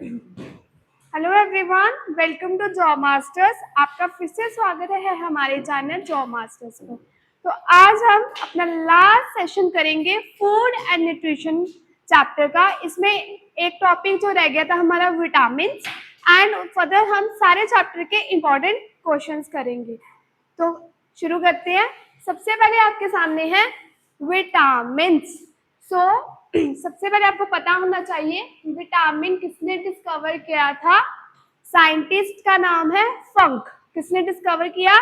Hello everyone, welcome to Job Masters. आपका फिर से स्वागत है हमारे चैनल जॉब मास्टर्स पर। तो आज हम अपना लास्ट सेशन करेंगे फूड एंड न्यूट्रिशन चैप्टर का। इसमें एक टॉपिक जो रह गया था हमारा विटामिन, एंड फर्दर हम सारे चैप्टर के इम्पोर्टेंट क्वेश्चंस करेंगे। तो शुरू करते हैं। सबसे पहले आपके सामने है विटामिन। सबसे पहले आपको पता होना चाहिए विटामिन किसने डिस्कवर किया था। साइंटिस्ट का नाम है फंक। किसने डिस्कवर किया?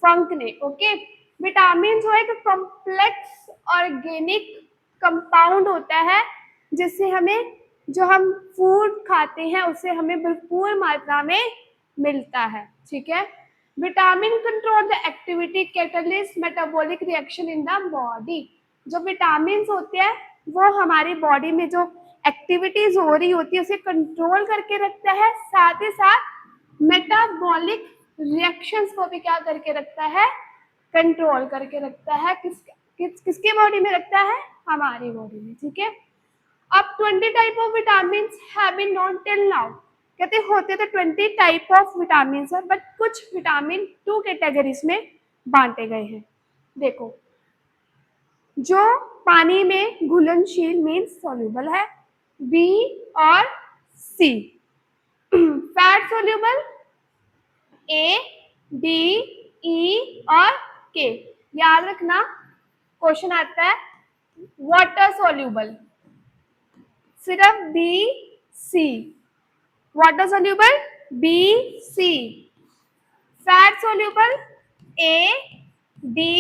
फंक ने। ओके। विटामिन जो एक कॉम्प्लेक्स ऑर्गेनिक कंपाउंड होता है जिससे हमें, जो हम फूड खाते हैं उससे हमें भरपूर मात्रा में मिलता है। ठीक है। Vitamin control the activity catalyst metabolic reaction in the body. जो विटामिन होते हैं वो हमारी बॉडी में जो एक्टिविटीज हो रही होती है उसे कंट्रोल करके रखता है, साथ ही साथ मेटाबॉलिक रिएक्शंस को भी क्या करके रखता है? कंट्रोल करके रखता है। किसके बॉडी में रखता है? हमारी बॉडी में। ठीक है। अब 20 type of vitamin have been known till now. कहते होते तो 20 टाइप ऑफ विटामिन है, बट कुछ विटामिन 2 कैटेगरीज में बांटे गए हैं। देखो, जो पानी में घुलनशील मीन्स सॉल्युबल है, बी और C. Fat soluble A, D, E और के। याद रखना, क्वेश्चन आता है वाटर सॉल्युबल सिर्फ B C. Water soluble B C. Fat soluble A, D,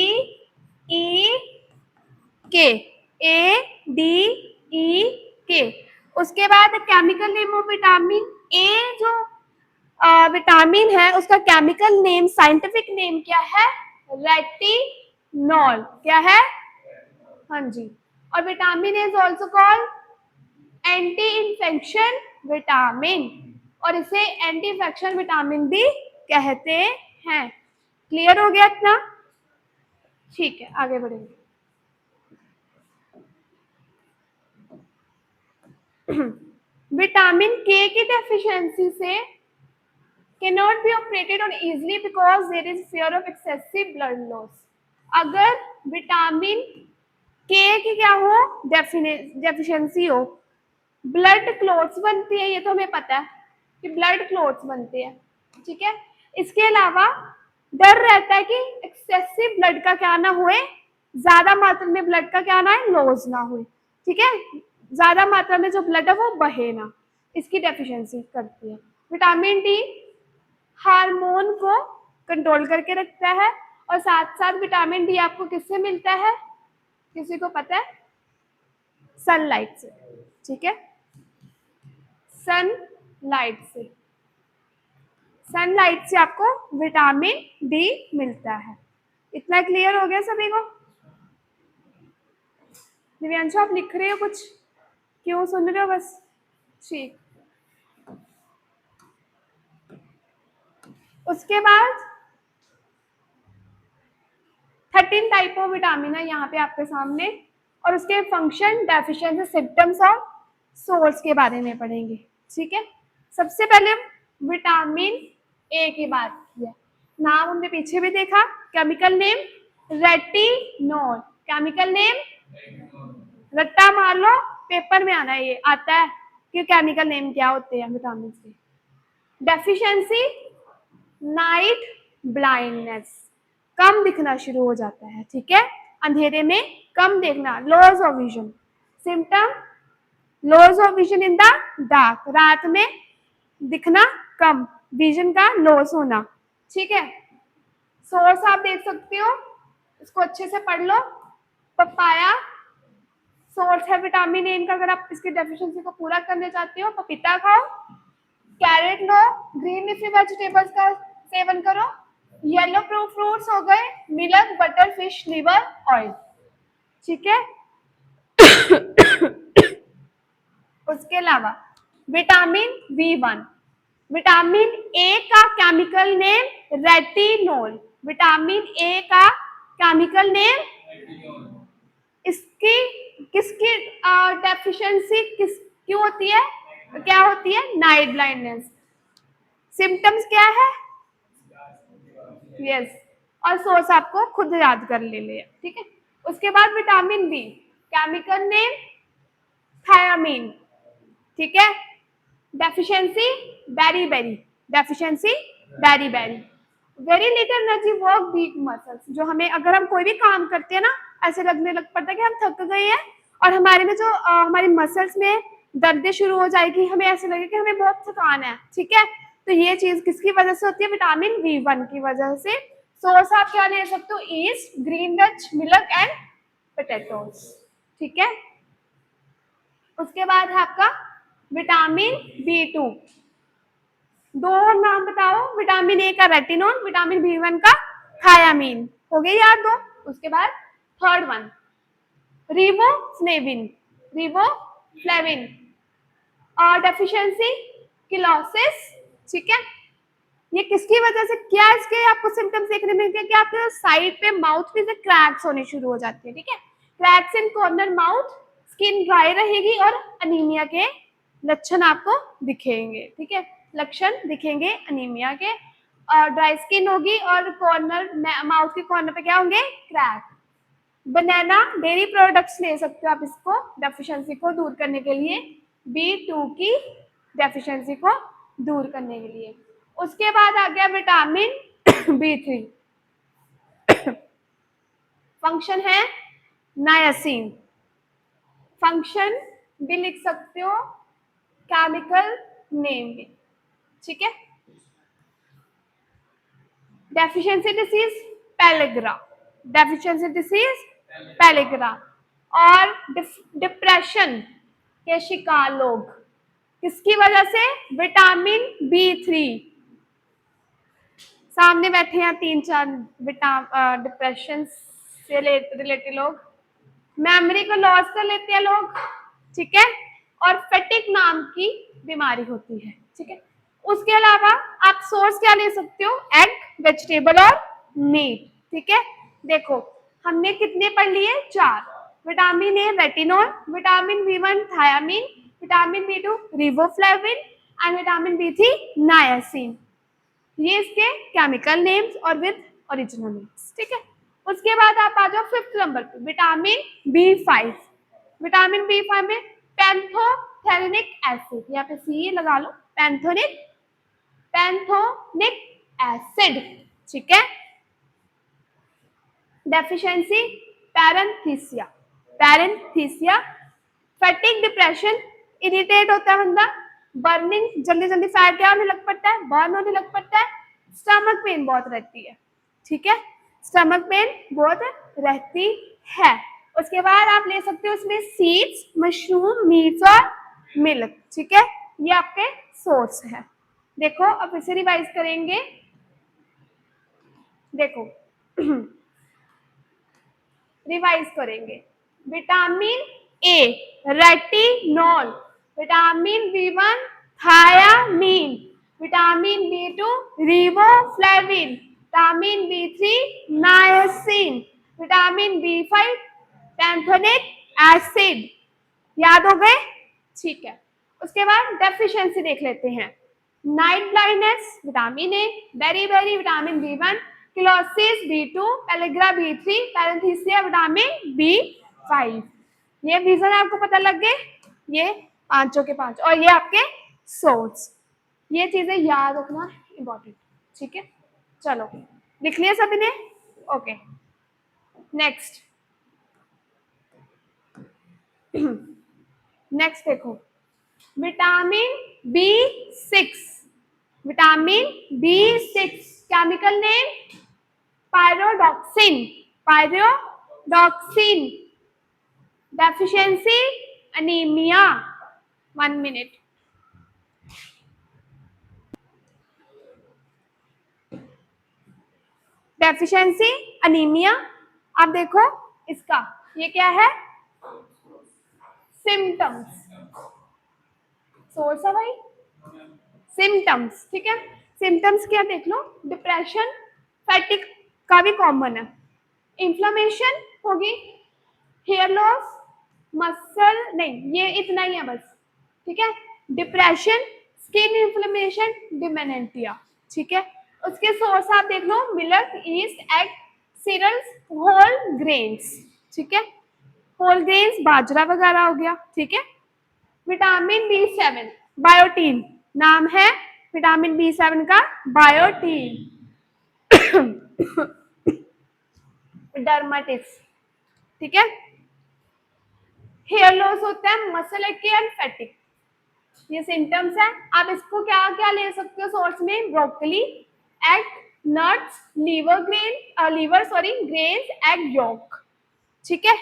E, K. A, D, E, K. उसके बाद chemical name of vitamin A, जो vitamin है उसका केमिकल नेम, साइंटिफिक नेम क्या है? रेटिनॉल। क्या है? हाँ जी। और vitamin is also called anti infection vitamin, और इसे एंटी इन्फेक्शन विटामिन भी कहते हैं। क्लियर हो गया इतना? ठीक है, आगे बढ़ेंगे। विटामिन के की डेफिशिएंसी से cannot be operated on easily because there is fear of excessive blood loss। अगर विटामिन के की क्या हो? डेफिशिएंसी हो, ब्लड क्लॉट्स बनती है। ये तो हमें पता है कि ब्लड क्लॉट्स बनते हैं। ठीक है। इसके अलावा डर रहता है कि एक्सेसिव ब्लड का क्या ना हुए, ज्यादा मात्रा में ब्लड का क्या ना है, लॉस ना हुए। ठीक है। ज्यादा मात्रा में जो ब्लड है वो बहे ना, इसकी डेफिशिएंसी करती है। विटामिन डी हार्मोन को कंट्रोल करके रखता है, और साथ साथ विटामिन डी आपको किससे मिलता है? किसी को पता है? सनलाइट से। ठीक है। सनलाइट से, सनलाइट से आपको विटामिन डी मिलता है। इतना क्लियर हो गया सभी को? दिव्यांशु, आप लिख रहे हो कुछ? क्यों सुन रहे हो बस? ठीक। उसके बाद 13 टाइप ऑफ विटामिन है यहाँ पे आपके सामने, और उसके फंक्शन, डेफिशिएंसी, सिम्टम्स और सोर्स के बारे में पढ़ेंगे। ठीक है। सबसे पहले विटामिन ए की बात की है। नाम हमने पीछे भी देखा, chemical name retinol. Chemical name, रट्टा मार लो, पेपर में आना है, ये आता है कि केमिकल नेम क्या होते हैं विटामिन के। डेफिशिएंसी नाइट ब्लाइंडनेस, कम दिखना शुरू हो जाता है। ठीक है। अंधेरे में कम देखना, loss of vision. Symptom loss of vision in the dark, रात में दिखना कम, विजन का लॉस होना। ठीक है। सोर्स आप देख सकते हो, इसको अच्छे से पढ़ लो। पपाया सोर्स है विटामिन ए का। अगर आप इसकी डेफिशिएंसी को पूरा करने चाहते हो, पपीता खाओ, कैरेट लो, ग्रीन लीफी वेजिटेबल्स का सेवन करो, येलो फ्रूट्स हो गए, milk, butter, fish, liver, oil. ठीक है। उसके अलावा विटामिन बी1, विटामिन ए का chemical name retinol. Vitamin A का केमिकल नेम, इसकी किसकी डेफिशिएंसी क्यों होती है? क्या होती है? Night blindness. सिम्टम्स क्या है? यस, और सोर्स आपको खुद याद कर ले लिया, ठीक है। उसके बाद vitamin B, chemical name thiamine, ठीक है। Deficiency beriberi, deficiency beriberi. Very little energy work weak muscles, जो हमें अगर हम कोई भी काम करते हैं ना, ऐसे लगने लग पड़ता है कि हम थक गए हैं और हमारे में जो हमारी मसल्स में दर्द शुरू हो जाएगी, हमें ऐसे लगे कि हमें बहुत थकान है, ठीक है। तो ये चीज किसकी वजह से होती है? विटामिन बी1 की वजह से। सोर्स आप क्या ले सकते हो? East, green Dutch, milk and potatoes, ठीक है। उसके बाद है आपका विटामिन बी2। दो और नाम बताओ, विटामिन ए का रेटिनॉल, विटामिन बी1 का थायामीन, हो गई याद दो। उसके बाद थर्ड वन रिबोफ्लेविन, रिबोफ्लेविन और डेफिशिएंसी किलोसिस, ठीक है। ये किसकी वजह से, क्या इसके आपको सिम्टम्स देखने मिलते हैं कि आपके साइड पे माउथ में से क्रैक्स होने शुरू हो जाती है, ठीक है। क्रैक्स इन कॉर्नर माउथ, स्किन ड्राई रहेगी और अनीमिया के लक्षण आपको दिखेंगे, ठीक है। लक्षण दिखेंगे अनीमिया के, और ड्राई स्किन होगी और कॉर्नर माउथ के कॉर्नर पे क्या होंगे? क्रैक। बनाना डेयरी प्रोडक्ट्स ले सकते हो आप इसको डेफिशिएंसी को दूर करने के लिए, बी2 की डेफिशिएंसी को दूर करने के लिए। उसके बाद आ गया विटामिन बी3, फंक्शन है नायसिन, फंक्शन भी लिख सकते हो, केमिकल नेम भी, ठीक है। Deficiency disease pellagra, deficiency disease pellagra. और डिप्रेशन के शिकार लोग किसकी वजह से? Vitamin B3. सामने बैठे हैं 3-4 डिप्रेशन से रिलेटेड लोग, मेमोरी को लॉस कर लेते हैं लोग, ठीक है। और फेटिक नाम की बीमारी होती है, ठीक है। उसके अलावा आप सोर्स क्या ले सकते हो? एग, वेजिटेबल और मीट, ठीक है। देखो हमने कितने पढ़ लिए? 4। Vitamin A retinol, vitamin B one thiamine, vitamin B two riboflavin and vitamin बी3 नायसिन। ये इसके केमिकल नेम्स और विद ओरिजिनल नेम्स, ठीक है। उसके बाद आप आ जाओ 5th नंबर पे, विटामिन बी5। विटामिन बी5 में पैंथोथेनिक एसिड, यहाँ पे सी लगा लो, पैंथोनिक एसिड, ठीक है। डेफिशिएंसी पैरेंथीसिया, पैरेंथीसिया। फैटिक डिप्रेशन, इरिटेट होता है बंदा, बर्निंग, जल्दी जल्दी फैट क्या होने लग पड़ता है? बर्न होने लग पड़ता है। स्टमक पेन बहुत रहती है, ठीक है, स्टमक पेन बहुत रहती है। उसके बाद आप ले सकते हो उसमें सीड्स, मशरूम, मीट्स और मिल्क, ठीक है। ये आपके सोर्स है। देखो अब इसे रिवाइज करेंगे, देखो रिवाइज करेंगे। Vitamin A retinol, vitamin B one thiamine, vitamin B two riboflavin, vitamin बी3 niacin, vitamin B five pantothenic acid. याद हो गए? ठीक है। उसके बाद डेफिशिएंसी देख लेते हैं। Night blindness vitamin A, beriberi vitamin B one, cheilosis B two, pellagra बी3, पैरेंथीसिया विटामिन बी5। ये रीजन आपको पता लग गए, ये पांचों के पांच, और ये आपके सोर्स। ये चीजें याद रखना इंपॉर्टेंट, ठीक है। चलो लिख लिया सभी ने? ओके, नेक्स्ट नेक्स्ट देखो, vitamin B6, vitamin B6 chemical name pyridoxine, pyridoxine. Deficiency anaemia. 1 minute. Deficiency anaemia. अब देखो इसका, ये क्या है? सिम्टम्स, सोर्स है भाई, सिम्टम्स, ठीक है। सिम्टम्स क्या देख लो, डिप्रेशन, फैटिक का भी कॉमन है, इन्फ्लेमेशन होगी, हेयर लॉस, मसल नहीं, ये इतना ही है बस, ठीक है। Depression, skin inflammation, dementia. ठीक है, उसके सोर्स आप देख लो, milk, yeast, egg, cereals, whole grains. ठीक है, होल ग्रेन्स बाजरा वगैरह हो गया। ठीक है, विटामिन B7 बायोटीन, नाम है विटामिन B7 का बायोटीन। डर्माटिस। ठीक है, हेयर लॉस होता है, मसल एकी एंड फैटिक, ये सिम्टम्स है। आप इसको क्या क्या ले सकते हो सोर्स में, broccoli, egg, nuts, liver sorry grains, egg yolk. ठीक है,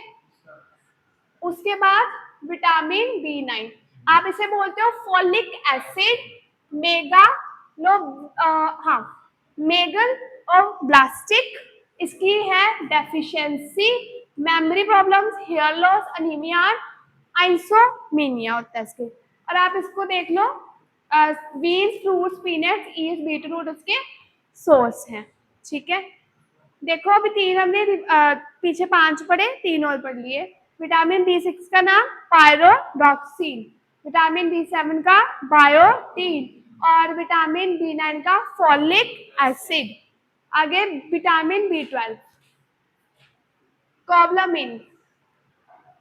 उसके बाद विटामिन B9, आप इसे बोलते हो फोलिक एसिड, मेगा लो हाँ मेगल और ब्लास्टिक, इसकी है deficiency, memory problems, hair loss, anaemia, आइसोमीनिया होता है इसके। और आप इसको देख लो, beans, fruits, peanuts, yeast, beetroot उसके सोर्स हैं। ठीक है, देखो अभी 3 हमने पीछे 5 पढ़े, 3 और पढ़ लिए। विटामिन B6 का नाम पायरोडॉक्सिन, विटामिन B7 का बायोटीन, और विटामिन B9 का फोलिक एसिड। आगे विटामिन B12 कोबलामिन,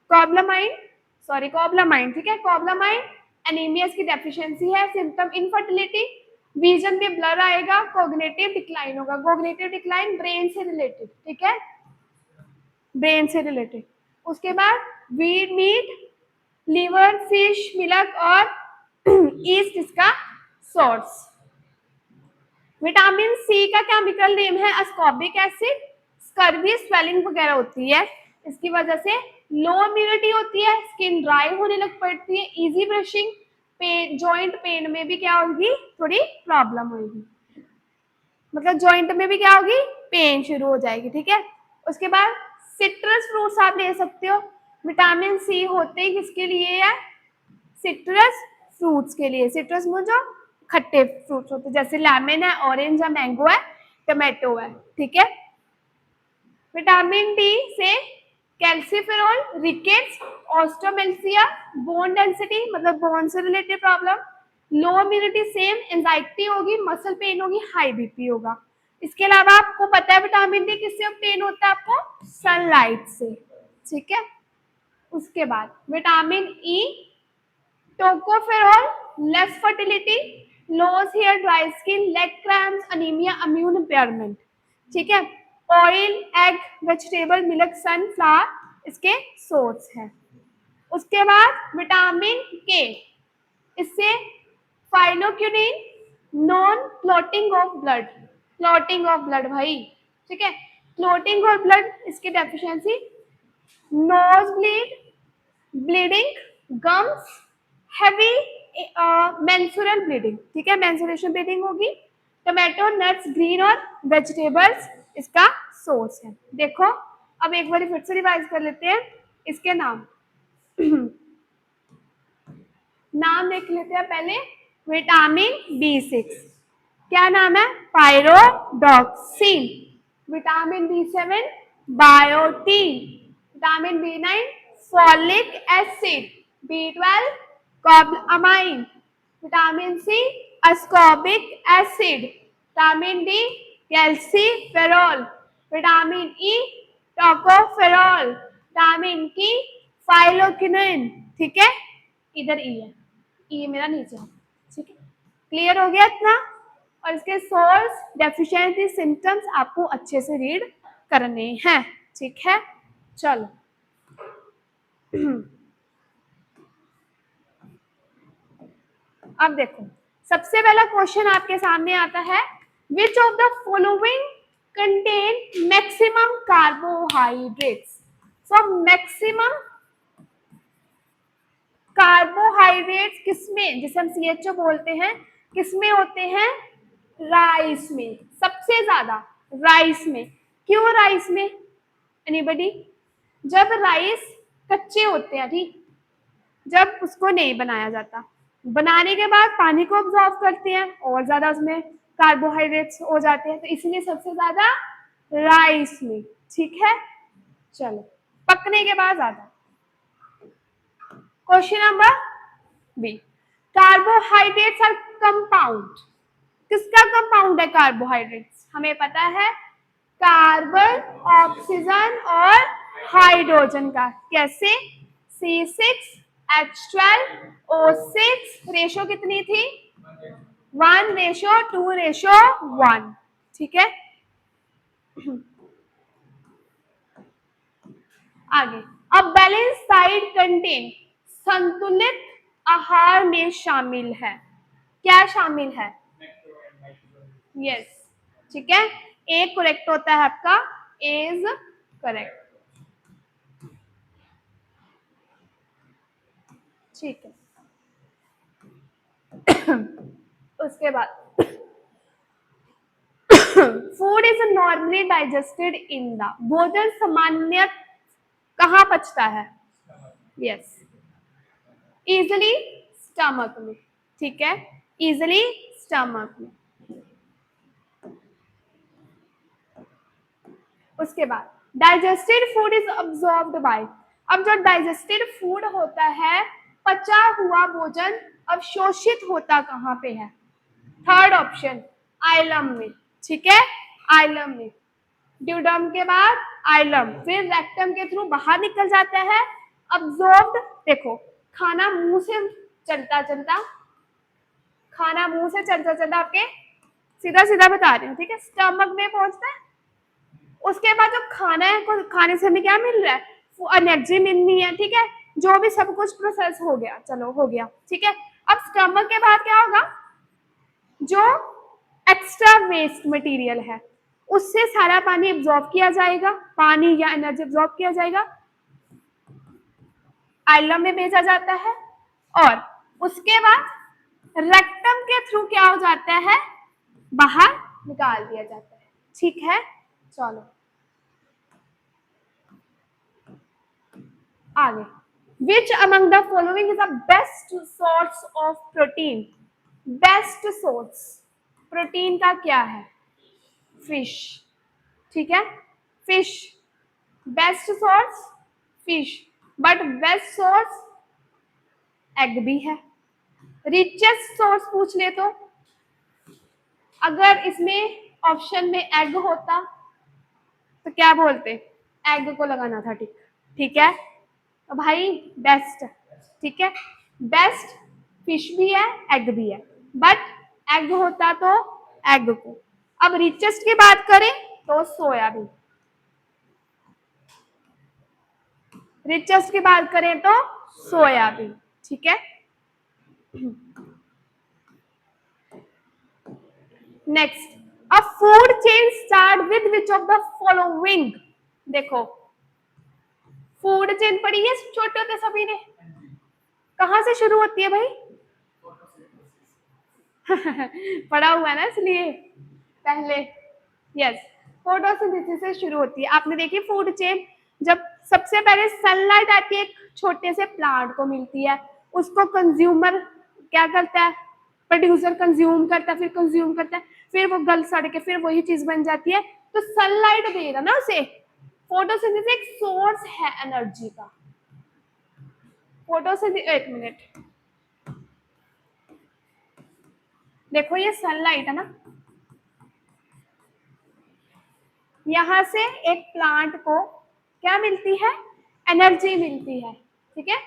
कोबलामाइन। ठीक है, कोबलामाइन एनीमिया की डेफिशिएंसी है, सिम्टम इनफर्टिलिटी, विजन में ब्लर आएगा, कोग्निटिव डिक्लाइन होगा। कोग्निटिव डिक्लाइन ब्रेन से रिलेटेड। ठीक है, ब्रेन से रिलेटेड। उसके बाद wheat meat, liver, fish, milk और ईस्ट इसका सोर्स। विटामिन सी का केमिकल नेम है अस्कॉर्बिक एसिड। स्कर्वी, स्वेलिंग वगैरह होती है इसकी वजह से, लो इम्यूनिटी होती है, स्किन ड्राई होने लग पड़ती है, easy bruising, pain, joint pain में भी क्या होगी, थोड़ी प्रॉब्लम होगी, मतलब जॉइंट में भी क्या होगी, पेन शुरू हो जाएगी। ठीक है, उसके बाद सिट्रस फ्रूट्स आप ले सकते हो। विटामिन सी होते ही किसके लिए है, सिट्रस फ्रूट्स के लिए। सिट्रस में जो खट्टे फ्रूट्स होते हैं, जैसे लेमन है, ऑरेंज है, मैंगो है, टमाटो है। ठीक है, विटामिन डी से कैल्सीफेरॉल, रिकेट्स, ऑस्टोमेल्सिया, बोन डेंसिटी मतलब बोन से रिलेटेड प्रॉब्लम, लो इम्यूनिटी सेम, एंजाइटी होगी, मसल पेन होगी, हाई बीपी होगा। इसके अलावा आपको पता है विटामिन डी किससे ऑब्टेन होता है, आपको सनलाइट से। ठीक है, उसके बाद vitamin E, tocopherol, less fertility, loss hair, dry skin, leg cramps, anaemia, immune impairment. ठीक है, oil, egg, vegetable, milk, sunflower इसके सोर्स हैं। उसके बाद विटामिन के, इससे phylloquinone, non clotting of blood, clotting of blood भाई। ठीक है, क्लॉटिंग ऑफ ब्लड इसकी deficiency, nose bleed, bleeding, gums, heavy menstrual bleeding. ठीक है, मेंस्ट्रुएशन ब्लीडिंग होगी। टोमेटो, नट्स, ग्रीन और वेजिटेबल्स इसका सोर्स है। देखो अब एक बार फिर से रिवाइज कर लेते हैं इसके नाम। नाम देख लेते हैं पहले, विटामिन B6 क्या नाम है, pyridoxine, vitamin B7 biotin, vitamin B9 folic acid, B12 cobalamin, vitamin C ascorbic acid, vitamin D calciferol, vitamin E tocopherol, vitamin K phylloquinone. ठीक है, इधर ई है, ई मेरा नीचे है। ठीक है, क्लियर हो गया इतना। और इसके सोर्स, डेफिशिएंसी, सिम्टम्स आपको अच्छे से रीड करने हैं। ठीक है, चलो अब देखो सबसे पहला क्वेश्चन आपके सामने आता है, विच of the following contain maximum carbohydrates. So maximum carbohydrates किसमें, जिसे हम CHO बोलते हैं, किसमें होते हैं, राइस में, सबसे ज्यादा राइस में। क्यों राइस में, एनीबडी, जब राइस कच्चे होते हैं, ठीक, जब उसको नहीं बनाया जाता, बनाने के बाद पानी को ऑब्जॉर्व करते हैं और ज्यादा उसमें कार्बोहाइड्रेट्स हो जाते हैं, तो इसलिए सबसे ज्यादा राइस में। ठीक है, चलो पकने के बाद ज्यादा। Question number B, carbohydrates are compound. किसका कंपाउंड है कार्बोहाइड्रेट्स? हमें पता है कार्बन, ऑक्सीजन और हाइड्रोजन का। कैसे? C6H12O6 रेशो कितनी थी? 1:2:1। ठीक है, आगे। अब बैलेंस डाइट कंटेन संतुलित आहार में शामिल है। क्या शामिल है? यस, ठीक है। ए करेक्ट होता है आपका, ए इज करेक्ट। ठीक है, उसके बाद food is normally digested in the, भोजन सामान्य कहाँ पचता है? यस, इजिली स्टमक में। ठीक है, इजिली स्टमक में। उसके बाद digested food is absorbed by, अब जो डाइजेस्टेड फूड होता है, पचा हुआ भोजन अवशोषित होता कहाँ पे है? थर्ड ऑप्शन, आइलम में। ठीक है, आइलम में। ड्यूडम के बाद आइलम, फिर रेक्टम के थ्रू बाहर निकल जाता है। अब्सॉर्ब्ड, देखो खाना मुंह से चलता चलता, खाना मुंह से चलता चलता आपके, सीधा सीधा बता रही हूँ, ठीक है, स्टमक में पहुंचता है। उसके बाद जो खाना है, खाने से हमें क्या मिल रहा है? एनर्जी मिलनी है। ठीक है, जो भी सब कुछ प्रोसेस हो गया, चलो हो गया। ठीक है, अब स्टमक के बाद क्या होगा? जो एक्स्ट्रा वेस्ट मटेरियल है उससे सारा पानी एब्जॉर्ब किया जाएगा, पानी या एनर्जी एब्जॉर्ब किया जाएगा, आइलम में भेजा जाता है, और उसके बाद रेक्टम के थ्रू क्या हो जाता है? बाहर निकाल दिया जाता है। ठीक है, चलो आगे। Which among the following is the best source of protein? Best source protein का क्या है? फिश। ठीक है, fish best source, fish, but best source egg भी है। रिचेस्ट सोर्स पूछ ले तो, अगर इसमें ऑप्शन में एग होता तो क्या बोलते? एग को लगाना था टिक। ठीक है, तो भाई बेस्ट, ठीक है, बेस्ट फिश भी है, एग भी है, बट एग होता तो एग को। अब रिचेस्ट की बात करें तो सोयाबीन, रिचेस्ट की बात करें तो सोयाबीन। ठीक है, next, a food chain start with which of the following? देखो फूड चेन पढ़ी है छोटे होते सभी ने, कहां से शुरू होती है भाई? पढ़ा हुआ है ना इसलिए पहले। यस, फोटोसिंथेसिस से शुरू होती है। आपने देखी फूड चेन, जब सबसे पहले सनलाइट आती है, एक छोटे से प्लांट को मिलती है, उसको कंज्यूमर क्या करता है? प्रोड्यूसर कंज्यूम करता है, फिर कंज्यूम करता है, फिर वो गल सड़ के फिर वही चीज बन जाती है। तो सनलाइट देगा ना उसे। फोटोसिंथेसिस एक सोर्स है एनर्जी का। फोटोसिंथेसिस, एक मिनट, देखो ये सनलाइट है ना, यहां से एक प्लांट को क्या मिलती है? एनर्जी मिलती है। ठीक है,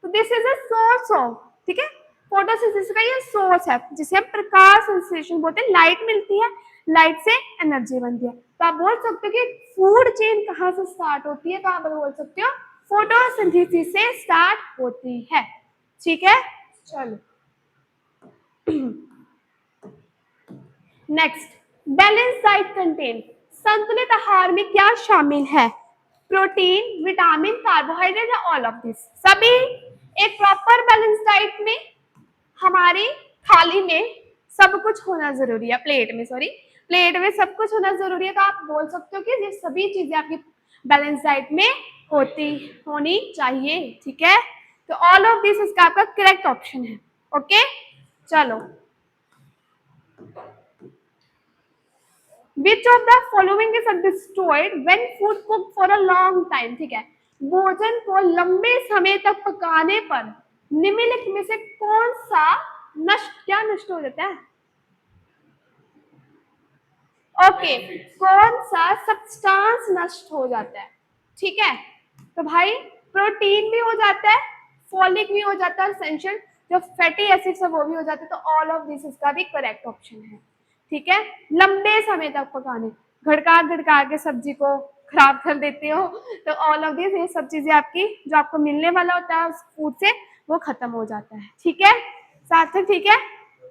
तो this is a source of, ठीक है, फोटोसिंथेसिस का ये सोर्स है जिसे हम प्रकाश संश्लेषण बोलते हैं। लाइट मिलती है, लाइट से एनर्जी बनती है। तो आप बोल सकते हो कि फूड चेन कहाँ से स्टार्ट होती है? तो आप बोल सकते हो फोटोसिंथेसिस से स्टार्ट होती है। ठीक है, चलो नेक्स्ट, बैलेंस डाइट कंटेन, संतुलित आहार में क्या शामिल है? प्रोटीन, विटामिन, कार्बोहाइड्रेट या ऑल ऑफ दिस? सभी। एक प्रॉपर बैलेंस डाइट में हमारी थाली में सब कुछ होना जरूरी है, प्लेट में, सॉरी, प्लेट में सब कुछ होना जरूरी है। तो आप बोल सकते हो कि ये सभी चीजें आपकी बैलेंस डाइट में होनी चाहिए। ठीक है, तो ऑल ऑफ दिस इसका आपका करेक्ट ऑप्शन है। ओके, चलो, Which of the following is destroyed when food cooked for a long time? ठीक है, भोजन को लंबे समय तक पकाने पर निम्नलिखित में से कौन सा नष्ट हो जाता है? ओके, कौन सा सब्सटेंस नष्ट हो जाता है? ठीक है, तो भाई प्रोटीन भी हो जाता है, फॉलिक भी हो जाता है, एसेंशियल जो फैटी एसिड्स है वो भी हो जाते हैं, तो ऑल ऑफ दिस इसका भी करेक्ट ऑप्शन है। ठीक है, लंबे समय तक पकाने, घड़का घड़का के सब्जी को खराब कर देते हो, तो ऑल ऑफ दिस ये सब चीजें आपकी जो आपको मिलने वाला होता है उस फूड से वो खत्म हो जाता है। ठीक है सार्थक, ठीक है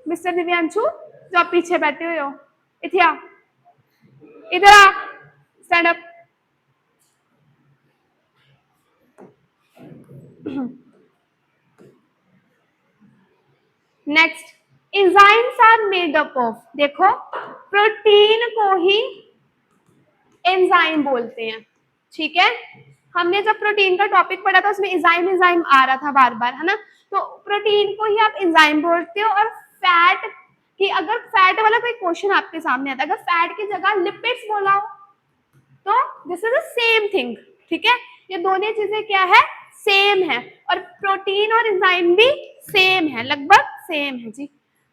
मिस्टर दिव्यांशु जो आप पीछे बैठे हुए हो, इथिया इधर आ, stand up. Next, enzymes are made up of, देखो प्रोटीन को ही एंजाइम बोलते हैं। ठीक है, हमने जब प्रोटीन का टॉपिक पढ़ा था उसमें एंजाइम एंजाइम आ रहा था बार बार, है ना, तो प्रोटीन को ही आप एंजाइम बोलते हो। और फैट की, अगर फैट वाला कोई क्वेश्चन आपके सामने आता है, अगर फैट की जगह लिपिड्स बोला हो तो this is the same thing. ठीक है, ये दोनों चीजें क्या है, सेम है, और प्रोटीन और एंजाइम भी सेम है, लगभग सेम है जी।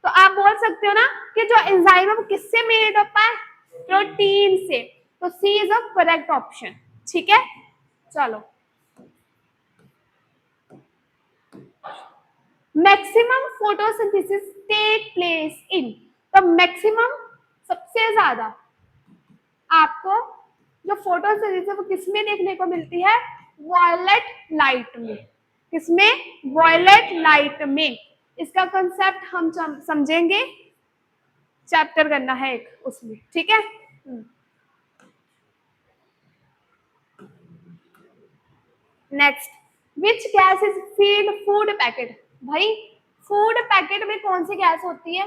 तो आप बोल सकते हो ना कि जो एंजाइम है वो किससे मेड अप है, प्रोटीन से, तो C is a correct option. ठीक है, चलो maximum photosynthesis take place in, तो मैक्सिमम सबसे ज्यादा आपको जो फोटोसिंथेसिस है वो किसमें देखने को मिलती है, वायलेट लाइट में। किसमें, वायलेट लाइट में। इसका कंसेप्ट हम समझेंगे, चैप्टर करना है एक उसमें। ठीक है, next, which gas is field food packet, भाई फूड पैकेट में कौन सी गैस होती है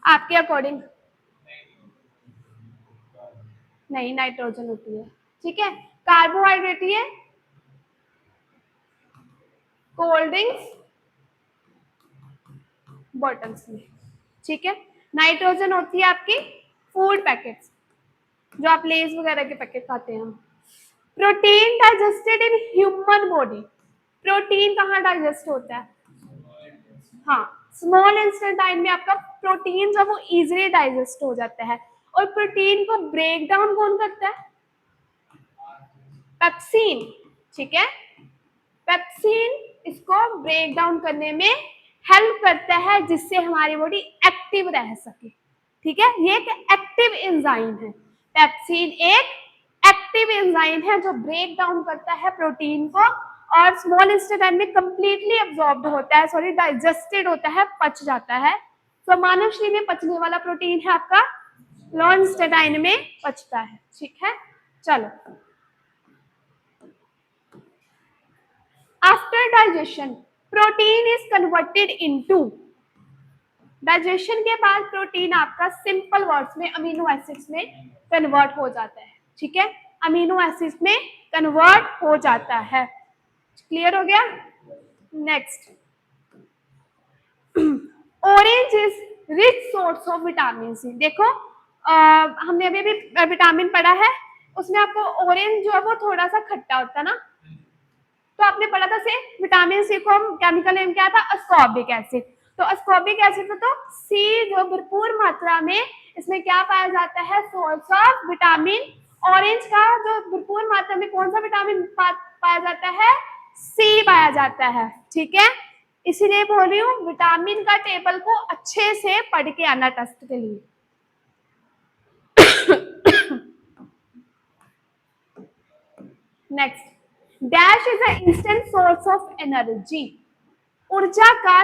आपके अकॉर्डिंग? नहीं, नाइट्रोजन होती है। ठीक है, कार्बोहाइड्रेट है कोल्ड ड्रिंक्स बॉटल्स में। ठीक है, नाइट्रोजन होती है आपकी फूड पैकेट्स, जो आप लेज वगैरह के पैकेट खाते हैं। Protein digested in human body, protein कहाँ डाइजेस्ट होता है? हाँ, स्मॉल इंटेस्टाइन में आपका प्रोटीन जो वो इजीली डाइजेस्ट हो जाता है। और प्रोटीन को ब्रेक डाउन कौन करता है? पेप्सिन। ठीक है, पेप्सिन इसको ब्रेक डाउन करने में हेल्प करता है, जिससे हमारी बॉडी एक्टिव रह सके। ठीक है, ये एक एक्टिव एंजाइम है, पेप्सिन एक एक्टिव एंजाइम है जो ब्रेक डाउन करता है प्रोटीन को, और स्मॉल इंटेस्टाइन में कंप्लीटली अब्सॉर्ब्ड होता है, सॉरी डाइजेस्टेड होता है, पच जाता है। तो मानव शरीर में पचने वाला प्रोटीन है आपका, स्मॉल इंटेस्टाइन में पचता है। ठीक है, चलो after digestion protein is converted into, digestion के बाद प्रोटीन आपका सिंपल वर्ड्स में अमीनो एसिड्स में कन्वर्ट हो जाता है। ठीक है, अमीनो एसिड्स में कन्वर्ट हो जाता है। क्लियर हो गया? Next, orange is rich source of vitamin C, देखो हमने अभी भी विटामिन पढ़ा है, उसमें आपको ऑरेंज जो है वो थोड़ा सा खट्टा होता है ना, तो आपने पढ़ा था से विटामिन सी को हम केमिकल नेम क्या था, अस्कॉर्बिक एसिड। तो अस्कॉर्बिक एसिड तो सी जो भरपूर मात्रा में इसमें क्या पाया जाता है, सोर्स ऑफ विटामिन। ऑरेंज का जो भरपूर मात्रा में कौन सा विटामिन पाया जाता है, सी पाया जाता है। ठीक है, इसीलिए बोल रही हूँ विटामिन का टेबल को अच्छे से पढ़ के आना टेस्ट के लिए। Next, dash is a instant source of energy, ऊर्जा का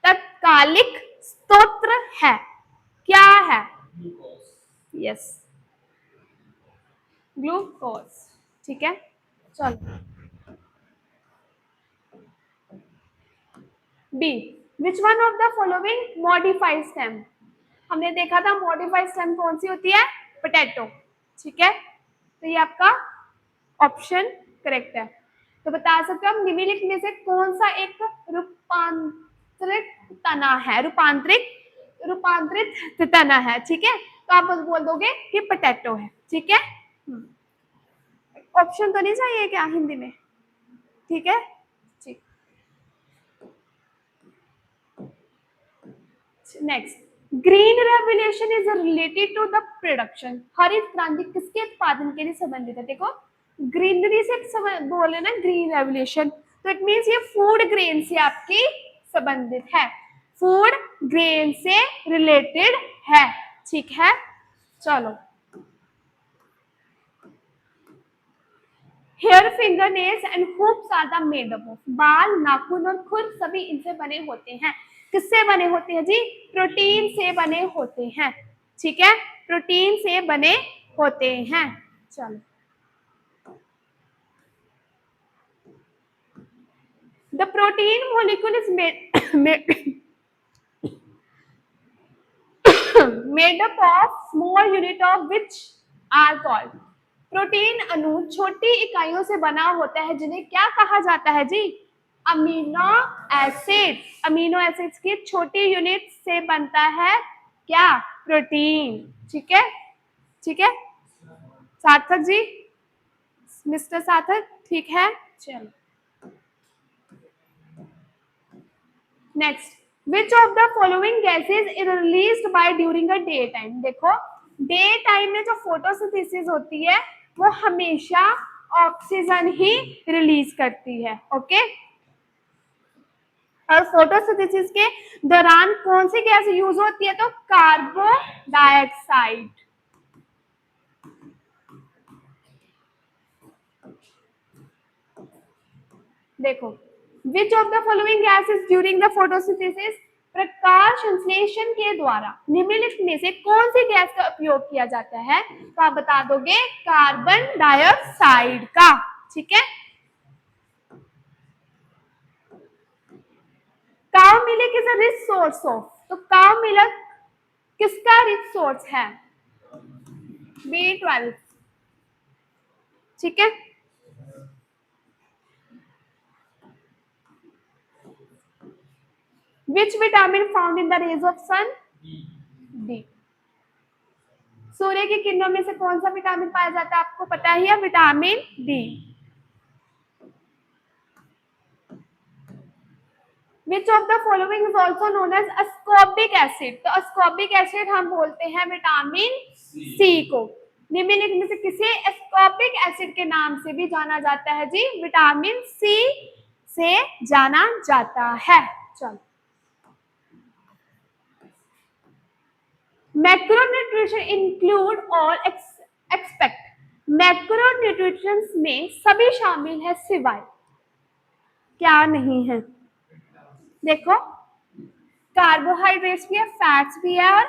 तत्कालिक स्तोत्र है, क्या है? Yes, glucose. ठीक है, चलो B, which one of the following modified stem, हमने देखा था मॉडिफाइड स्टेम कौन सी होती है, पोटैटो। ठीक है, तो ये आपका ऑप्शन करेक्ट है। तो बता सकते हो हम निम्नलिखित में से कौन सा एक रूपांतरित तना है, रूपांतरित तना है। ठीक है, तो आप बस बोल दोगे कि पोटैटो है। ठीक है, ऑप्शन तो नहीं चाहिए क्या हिंदी में? ठीक है, ठीक next, green revolution is related to the production. हरित क्रांति किसके उत्पादन के लिए संबंधित है? देखो ग्रीनरी से बोले ना ग्रीन रेवोल्यूशन, तो इट मीन्स ये फूड ग्रेन से आपकी संबंधित है, फूड ग्रेन से रिलेटेड है, ठीक है। चलो, hair, finger nails and hooves are the made up of. बाल, नाखून और खुर सभी इनसे बने होते हैं। किससे बने होते हैं जी? प्रोटीन से बने होते हैं, ठीक है, प्रोटीन से बने होते हैं। चलो, the protein molecule is made up of small unit of which are called. प्रोटीन अणु छोटी इकाइयों से बना होता है जिन्हें क्या कहा जाता है जी? Amino acid. अमीनो एसिड्स की छोटी यूनिट से बनता है क्या? प्रोटीन, ठीक है, ठीक है सार्थक जी, मिस्टर सार्थक, ठीक है। चलो, next, which of the following gases is released by during a day time. देखो डे टाइम में जो फोटोसिंथेसिस होती है वो हमेशा ऑक्सीजन ही रिलीज करती है, ओके। और फोटोसिंथेसिस के दौरान कौन सी गैस यूज होती है? तो कार्बन डाइऑक्साइड। देखो, which of the following gases during the photosynthesis, प्रकाश संश्लेषण के द्वारा निम्नलिखित में से कौन सी गैस का उपयोग किया जाता है? तो आप बता दोगे कार्बन डाइऑक्साइड का, ठीक है। Cow milk is a rich source of, तो काउ मिल्क किसका रिच सोर्स है? B12, ठीक है। Which vitamin found in the rays of sun? D. सूर्य की किरणों में से कौन सा विटामिन पाया जाता है? आपको पता ही है, vitamin D. Which of the following is also known as ascorbic acid? तो ascorbic acid हम बोलते हैं विटामिन सी को। निम्नलिखित में से किसे ascorbic acid के नाम से भी जाना जाता है जी? विटामिन सी से जाना जाता है। चलो, मैक्रोन्यूट्रिशन इंक्लूड ऑल एक्सपेक्ट। मैक्रोन्यूट्रिशन में सभी शामिल है सिवाय क्या नहीं है? देखो कार्बोहाइड्रेट्स भी है, फैट्स भी है, और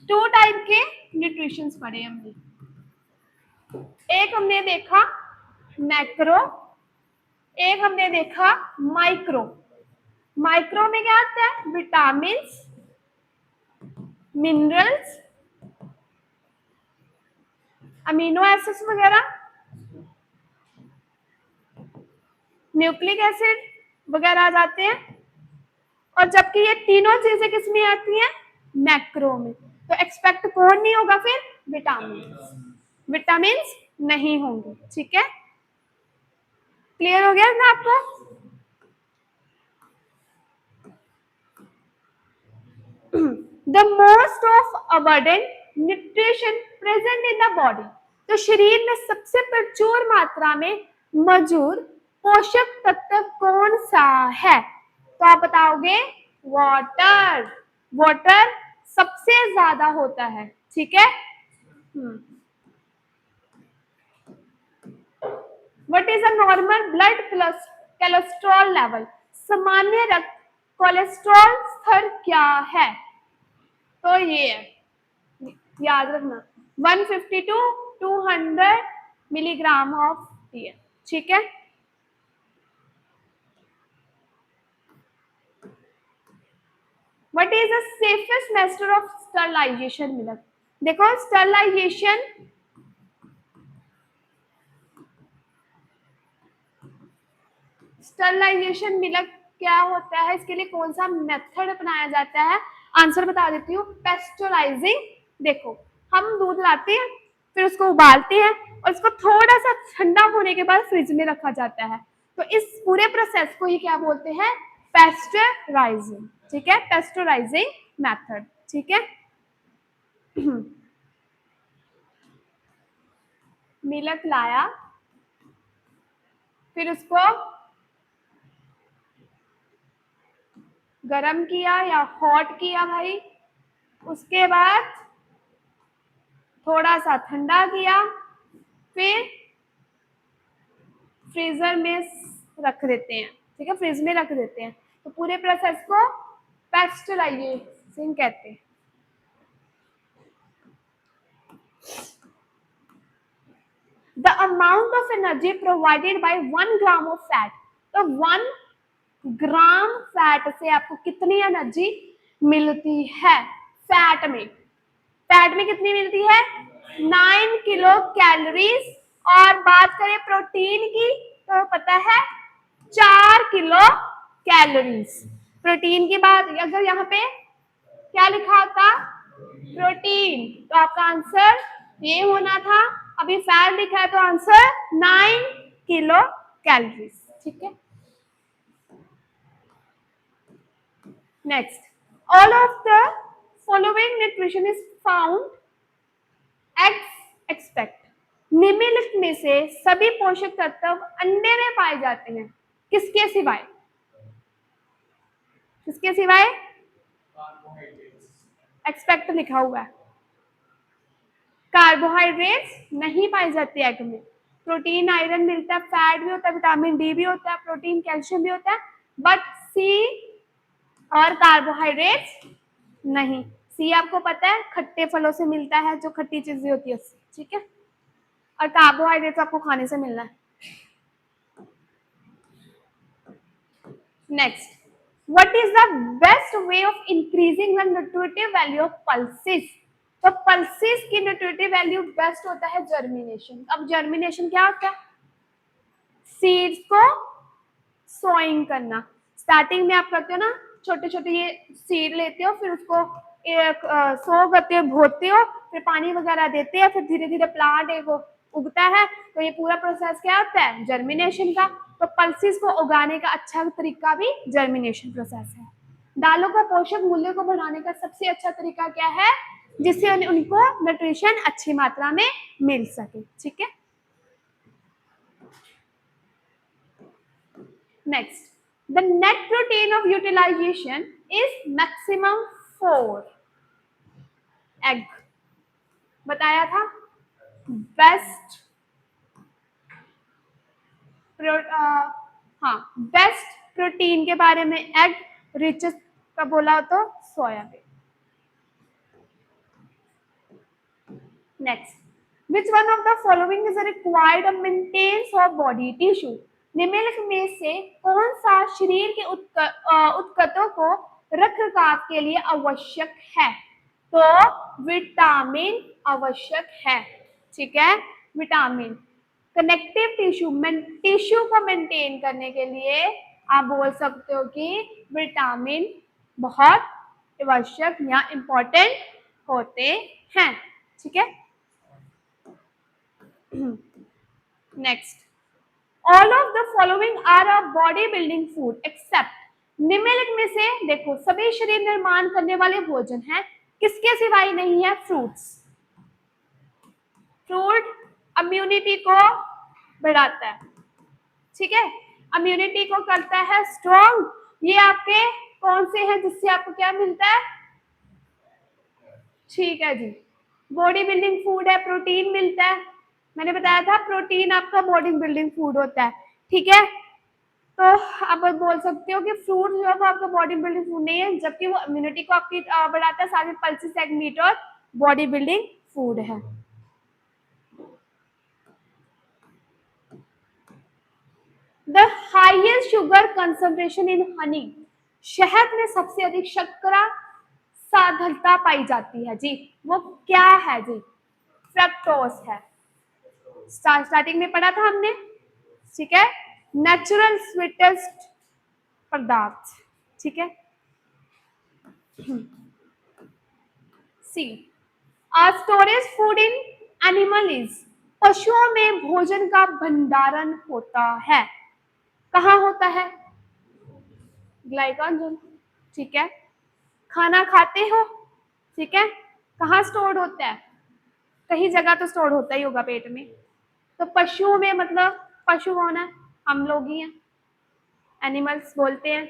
2 टाइप के न्यूट्रिशंस पढ़े हमने। एक हमने देखा मैक्रो, एक हमने देखा माइक्रो। माइक्रो में क्या आता है? विटामिन्स, मिनरल्स, अमीनो एसिड्स वगैरह, न्यूक्लिक एसिड वगैरह आ जाते हैं। और जबकि ये तीनों चीजें किस में आती हैं? मैक्रो में। तो एक्सपेक्ट कौन नहीं होगा फिर? विटामिन। विटामिन्स नहीं होंगे, ठीक है। क्लियर हो गया ना आपको? The most of abundant nutrition present in the body, तो शरीर में सबसे प्रचुर मात्रा में मौजूद पोषक तत्व कौन सा है? तो आप बताओगे वाटर। वाटर सबसे ज्यादा होता है, ठीक है। What is a normal blood cholesterol level? सामान्य रक्त कोलेस्ट्रॉल स्तर क्या है? तो ये है, याद रखना 150 टू 200 मिलीग्राम ऑफ टी, ठीक है। What is the safest method of sterilization milk? देखो स्टरलाइजेशन मिल्क क्या होता है, इसके लिए कौन सा मेथड अपनाया जाता है? आंसर बता देती हूँ, पेस्चराइजिंग। देखो हम दूध लाते हैं, फिर उसको उबालते हैं और उसको थोड़ा सा ठंडा होने के बाद फ्रिज में रखा जाता है। तो इस पूरे प्रोसेस को ही क्या बोलते हैं? पेस्चराइजिंग, ठीक है, पेस्टोराइजिंग मेथड। ठीक है, मिल्क लाया, फिर उसको गरम किया या हॉट किया भाई, उसके बाद थोड़ा सा ठंडा किया, फिर फ्रीजर में रख देते हैं। ठीक है, फ्रिज में रख देते हैं। तो पूरे प्रोसेस को पेस्टराइजिंग कहते हैं। The amount of energy provided by 1 gram of fat, तो 1 ग्राम फैट से आपको कितनी एनर्जी मिलती है? फैट में कितनी मिलती है? 9 किलो कैलोरीज। और बात करें प्रोटीन की तो पता है 4 किलो कैलोरीज। प्रोटीन की बात अगर यहाँ पे क्या लिखा होता प्रोटीन, तो आपका आंसर ये होना था। अभी फैट लिखा है तो आंसर 9 किलो कैलोरीज। ठीक है, next, all of the following nutrition is found expect, निम्नलिखित में से सभी पोषक तत्व अंडे में पाए जाते हैं, किसके सिवाय? किसके सिवाय? एक्सपेक्ट लिखा हुआ है। कार्बोहाइड्रेट्स नहीं पाए जाते एग में। प्रोटीन, आयरन मिलता है, फैट भी होता है, विटामिन डी भी होता है, प्रोटीन, कैल्शियम भी होता है, बट सी और कार्बोहाइड्रेट्स नहीं। सी आपको पता है खट्टे फलों से मिलता है, जो खट्टी चीजें होती है उससे। ठीक है, और कार्बोहाइड्रेट्स आपको खाने से मिलना है। Next, what is the best way of increasing the nutritive value of pulses? तो पल्सेस की न्यूट्रिटिव वैल्यू बेस्ट होता है जर्मिनेशन। अब जर्मिनेशन क्या होता है? सीड्स को सोइंग करना। स्टार्टिंग में आप करते हो ना, छोटे छोटे ये सीड लेते हो, फिर उसको एक सो करते हो, बोते हो, फिर पानी वगैरह देते हैं, फिर धीरे धीरे प्लांट एक उगता है। तो ये पूरा प्रोसेस क्या होता है? जर्मिनेशन का। तो पल्सेस को उगाने का अच्छा तरीका भी जर्मिनेशन प्रोसेस है। दालों का पोषक मूल्य को बढ़ाने का सबसे अच्छा तरीका क्या है? जिससे उनको न्यूट्रिशन अच्छी मात्रा में मिल सके। ठीक है, next, the net protein of utilization is maximum 4 egg. बताया था बेस्ट हाँ, बेस्ट प्रोटीन के बारे में एग, रिचेस्ट का बोला हो तो soybean. Next, which one of the following is required maintenance of body tissue? निम्नलिखित में से कौन सा शरीर के उत्तकों को रखरखाव के लिए आवश्यक है? तो विटामिन आवश्यक है। ठीक है, विटामिन। कनेक्टिव टिश्यू, टिश्यू को मेंटेन करने के लिए आप बोल सकते हो कि विटामिन बहुत आवश्यक या इंपॉर्टेंट होते हैं। ठीक है, next, all of the following are a body building food except, निम्नलिखित में से देखो सभी शरीर निर्माण करने वाले भोजन हैं, किसके सिवाय नहीं है? फ्रूट्स। फ्रूट इम्यूनिटी को बढ़ाता है। ठीक है, इम्यूनिटी को करता है स्ट्रॉन्ग। ये आपके कौन से हैं जिससे आपको क्या मिलता है? ठीक है जी, बॉडी बिल्डिंग फूड है, प्रोटीन मिलता है। मैंने बताया था प्रोटीन आपका बॉडी बिल्डिंग फूड होता है। ठीक है, तो आप बोल सकते हो कि फ्रूट जो है वो आपका बॉडी बिल्डिंग फूड नहीं है, जबकि वो इम्यूनिटी को आपकी बढ़ाता है। साथ में पल्सेस, एग, मीट और बॉडी बिल्डिंग फूड है। The highest sugar concentration in Honey, शहद में सबसे अधिक शर्करा सांद्रता पाई जाती है जी, वो क्या है जी? फ्रक्टोज है। स्टार्टिंग में पढ़ा था हमने। ठीक है, नेचुरल स्वीटेस्ट पदार्थ। ठीक है, C, storage food in animal is, पशुओं में भोजन का भंडारण होता है। कहाँ होता है? ग्लाइकोजन। ठीक है, खाना खाते हो, ठीक है, कहाँ स्टोर होता है, कहीं जगह तो स्टोर होता ही होगा पेट में। तो पशुओं में मतलब पशु कौन है, हम लोग ही हैं, एनिमल्स बोलते हैं।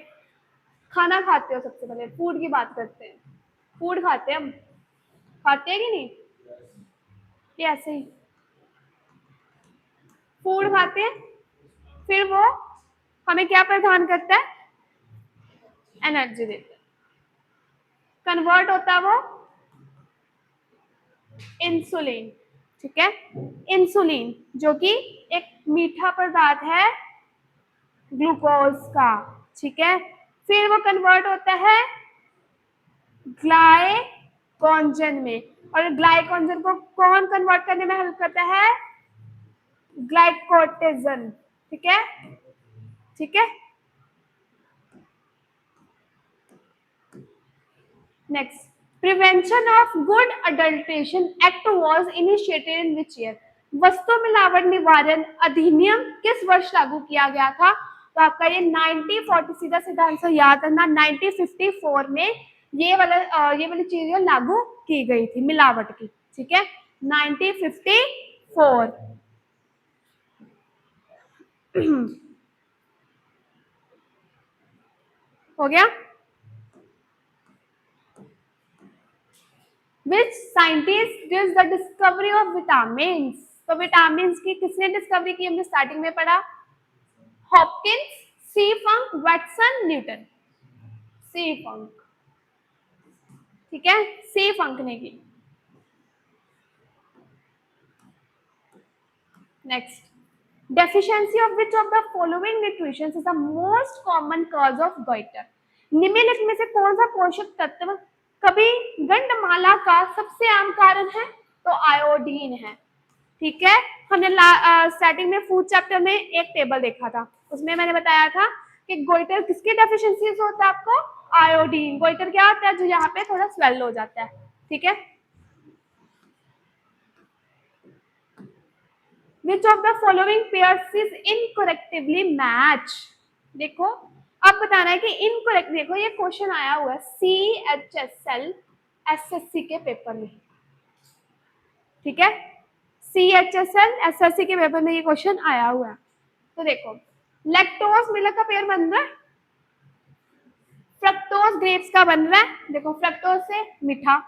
खाना खाते हो, सबसे पहले फूड की बात करते हैं, फूड खाते हैं हम, खाते हैं कि नहीं, ये ऐसे ही फूड खाते हैं, फिर वो हमें क्या प्रदान करता है, एनर्जी देता है, कन्वर्ट होता है वो इंसुलिन, ठीक है, इंसुलिन जो कि एक मीठा पदार्थ है ग्लूकोज का, ठीक है, फिर वो कन्वर्ट होता है ग्लाइकोजन में, और ग्लाइकोजन को कौन कन्वर्ट करने में हेल्प करता है, ग्लाइकोटेजन, ठीक है, ठीक है। Next, prevention of good adulteration act was initiated in which year, वस्तु मिलावट निवारण अधिनियम किस वर्ष लागू किया गया था, तो आपका ये 1940, सीधा सीधा आंसर याद रखना, 1954 में ये वाली चीजें लागू की गई थी मिलावट की, ठीक है, 1954। हो गया। Which scientist did the discovery of vitamins? तो विटामिन्स की किसने डिस्कवरी की, हमने स्टार्टिंग में पढ़ा, हॉपकिंस, सी फंक, वैटसन, न्यूटन, सी फंक, ठीक है, सी फंक ने की। Next, deficiency of which of the following nutritions is the most common cause of goitre, निम्नलिखित में से कौन सा पोषक तत्व कभी गंडमाला का सबसे आम कारण है, तो आयोडीन है, ठीक है। हमने स्टार्टिंग में फूड चैप्टर में एक टेबल देखा था, उसमें मैंने बताया था कि गोइटर किसके डेफिशिएंसी से होता है, आपको आयोडीन, गोइटर क्या होता है, जो यहाँ पे थोड़ा स्वेल हो जाता है, ठीक है। Which of the following pairs is incorrectly matched, देखो अब बताना है कि इनकरेक्ट, देखो ये क्वेश्चन आया हुआ है CHSL SSC के पेपर में, ठीक है, CHSL SSC के पेपर में ये क्वेश्चन आया हुआ है। तो देखो लैक्टोज मिल्क का पेयर बन रहा है, फ्रक्टोज ग्रेप्स का बन रहा है, देखो फ्रक्टोज से मीठा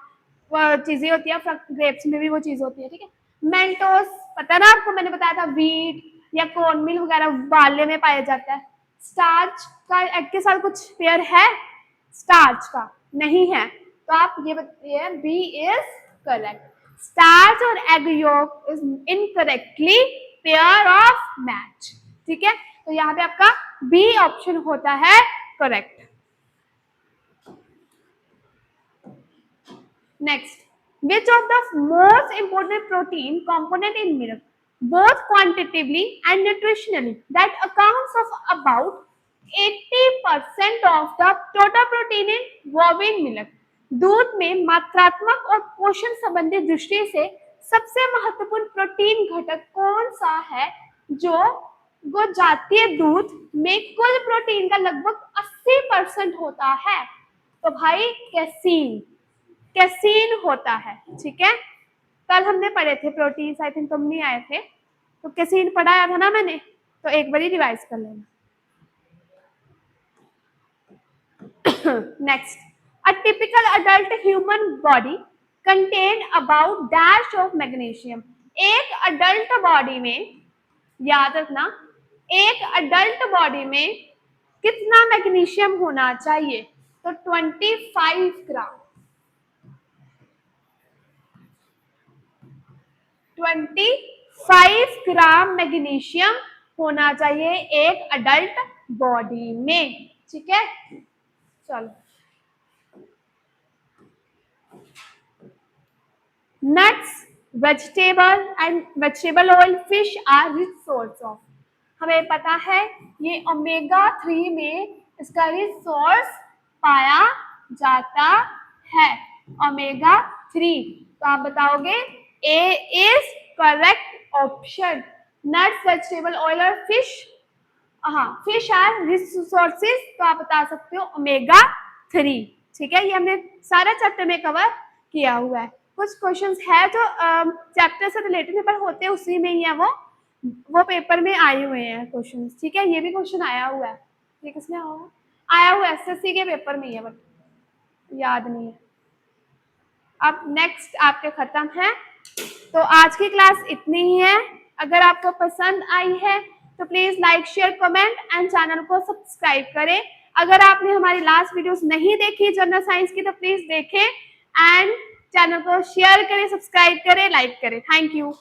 चीजें होती है, ग्रेप्स में भी वो चीज होती है, ठीक है। मेल्टोज पता ना आपको, मैंने बताया था वीट या कॉर्न मिल वगैरह बाले में पाया जाता है। स्टार्च का एग के साथ कुछ पेयर है, स्टार्च का नहीं है, तो आप ये बताइए बी इज करेक्ट, स्टार्च और egg yolk is incorrectly pair of match, ठीक है, तो यहाँ पे आपका बी ऑप्शन होता है correct. Next, which of the most important protein component in milk, both quantitatively and nutritionally, that accounts of about 80% of the total protein in bovine milk, दूध में मात्रात्मक और पोषण संबंधी दृष्टि से सबसे महत्वपूर्ण प्रोटीन घटक कौन सा है, जो गोजातीय दूध में कुल प्रोटीन का लगभग 80% होता है, तो भाई कैसीन, कैसीन होता है, ठीक है। कल हमने पढ़े थे प्रोटीन, आई थिंक तुम नहीं आए थे, तो कैसीन पढ़ाया था ना मैंने, तो एक बार रिवाइज कर लेना। Next, a typical adult human body contain about dash of magnesium, एक अडल्ट बॉडी में, याद रखना, एक अडल्ट बॉडी में कितना मैग्नीशियम होना चाहिए, तो 25 ग्राम, 25 ग्राम मैग्नीशियम होना चाहिए एक अडल्ट बॉडी में, ठीक है। चलो, nuts, vegetable and vegetable oil, fish are rich source of, हमें पता है ये ओमेगा 3 में इसका रिच सोर्स पाया जाता है, ओमेगा 3, तो आप बताओगे A is correct option, nuts, vegetable oil और फिश, हाँ फिश आर रिच सोर्सेज, तो आप बता सकते हो ओमेगा 3, ठीक है, ये हमने सारा चैप्टर में कवर किया हुआ है। कुछ क्वेश्चंस है जो चैप्टर से रिलेटेड पेपर होते हैं उसी में ही है, वो पेपर में आए हुए हैं क्वेश्चंस। ठीक है, ये भी क्वेश्चन आया हुआ है, ये किसमें आया हुआ है? एसएससी के पेपर में ही है, बट याद नहीं है। अब नेक्स्ट आपके खत्म है, तो आज की क्लास इतनी ही है। अगर आपको पसंद आई है तो please like share comment and channel को सब्सक्राइब करें। अगर आपने हमारी लास्ट वीडियोस नहीं देखी जनरल साइंस की तो प्लीज देखें एंड चैनल को शेयर करें, सब्सक्राइब करें, लाइक करें। Thank you.